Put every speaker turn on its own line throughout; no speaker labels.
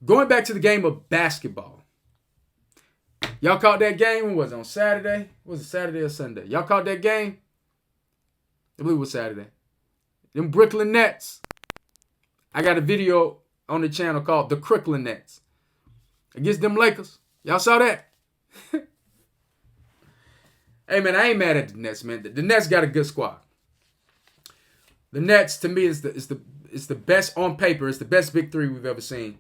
Going back to the game of basketball. Y'all caught that game? When was it? On Saturday? Was it Saturday or Sunday? Y'all caught that game? I believe it was Saturday. Them Brooklyn Nets. I got a video on the channel called The Crooklyn Nets against them Lakers. Y'all saw that? Hey, man, I ain't mad at the Nets, man. The Nets got a good squad. The Nets, to me, is the best on paper. It's the best big three we've ever seen.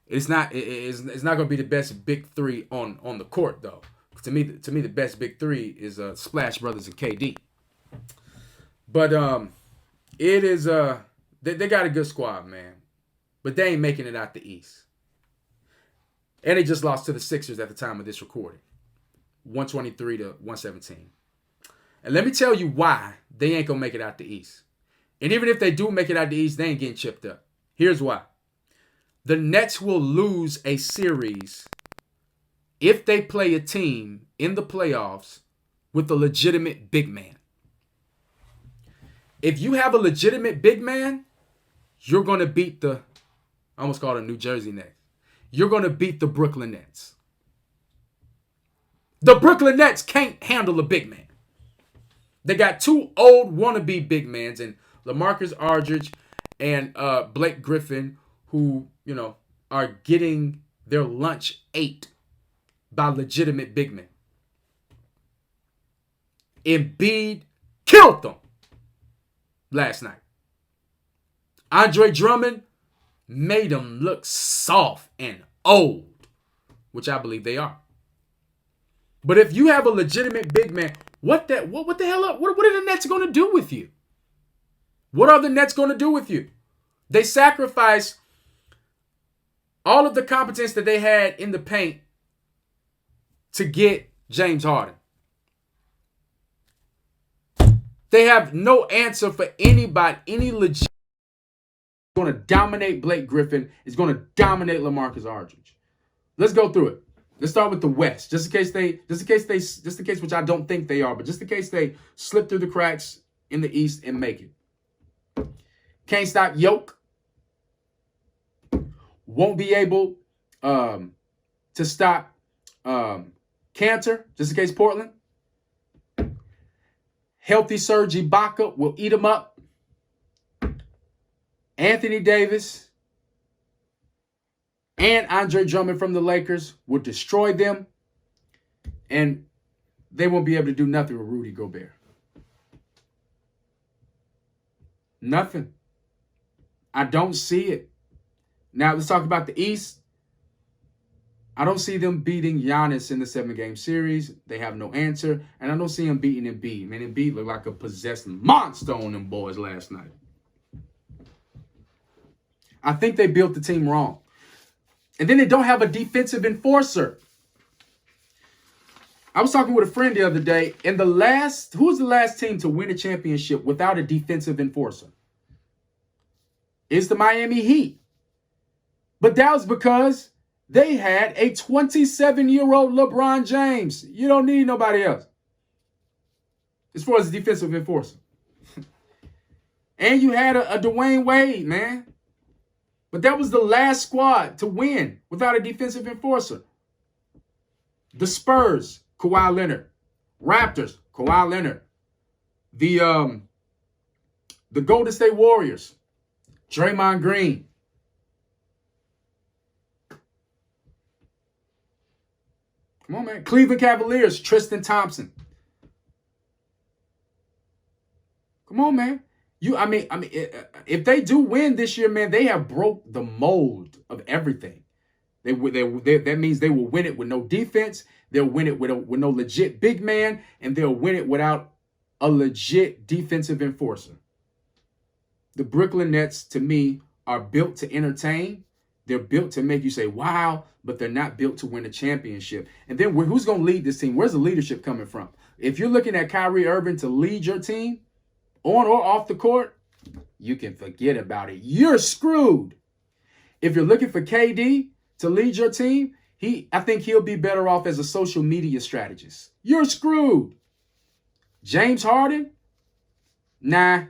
It's not going to be the best big three on the court, though. To me, the best big three is Splash Brothers and KD. But it is they got a good squad, man. But they ain't making it out the East. And they just lost to the Sixers at the time of this recording. 123 to 117. And let me tell you why they ain't going to make it out the East. And even if they do make it out the East, they ain't getting chipped up. Here's why. The Nets will lose a series if they play a team in the playoffs with a legitimate big man. If you have a legitimate big man, you're going to beat I almost called them New Jersey Nets. You're going to beat the Brooklyn Nets. The Brooklyn Nets can't handle a big man. They got two old wannabe big mans and LaMarcus Aldridge and Blake Griffin, who, are getting their lunch ate by legitimate big men. Embiid killed them last night. Andre Drummond made them look soft and old, which I believe they are. But if you have a legitimate big man, what the hell? What are the Nets going to do with you? What are the Nets going to do with you? They sacrificed all of the competence that they had in the paint to get James Harden. They have no answer for anybody, any legit. Going to dominate Blake Griffin. Is going to dominate LaMarcus Aldridge. Let's go through it. Let's start with the West, just in case, which I don't think they are, but just in case they slip through the cracks in the East and make it. Can't stop Yoke. Won't be able to stop Cantor, just in case Portland. Healthy Serge Ibaka will eat him up. Anthony Davis and Andre Drummond from the Lakers will destroy them. And they won't be able to do nothing with Rudy Gobert. Nothing. I don't see it. Now, let's talk about the East. I don't see them beating Giannis in the 7-game series. They have no answer. And I don't see them beating Embiid. Man, Embiid looked like a possessed monster on them boys last night. I think they built the team wrong. And then they don't have a defensive enforcer. I was talking with a friend the other day, and who was the last team to win a championship without a defensive enforcer? It's the Miami Heat. But that was because they had a 27-year-old LeBron James. You don't need nobody else as far as a defensive enforcer. And you had a Dwayne Wade, man. But that was the last squad to win without a defensive enforcer. The Spurs, Kawhi Leonard. Raptors, Kawhi Leonard. The Golden State Warriors, Draymond Green. Come on, man. Cleveland Cavaliers, Tristan Thompson. Come on, man. If they do win this year, man, they have broke the mold of everything. That means they will win it with no defense. They'll win it with no legit big man, and they'll win it without a legit defensive enforcer. The Brooklyn Nets, to me, are built to entertain. They're built to make you say, wow, but they're not built to win a championship. And then who's going to lead this team? Where's the leadership coming from? If you're looking at Kyrie Irving to lead your team, on or off the court, you can forget about it. You're screwed. If you're looking for KD to lead your team, I think he'll be better off as a social media strategist. You're screwed. James Harden? Nah.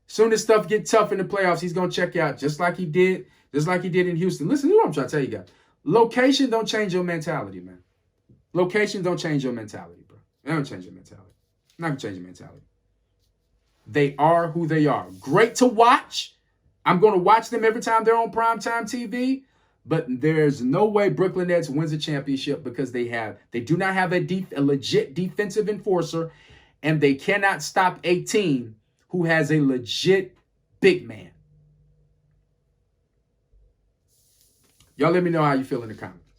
Soon as stuff gets tough in the playoffs, he's going to check out just like he did Just like he did in Houston. Listen to what I'm trying to tell you guys. Location don't change your mentality, man. Location don't change your mentality, bro. It don't change your mentality. Not gonna change your mentality. They are who they are. Great to watch. I'm going to watch them every time they're on primetime TV. But there's no way Brooklyn Nets wins a championship because they do not have a legit defensive enforcer, and they cannot stop a team who has a legit big man. Y'all let me know how you feel in the comments.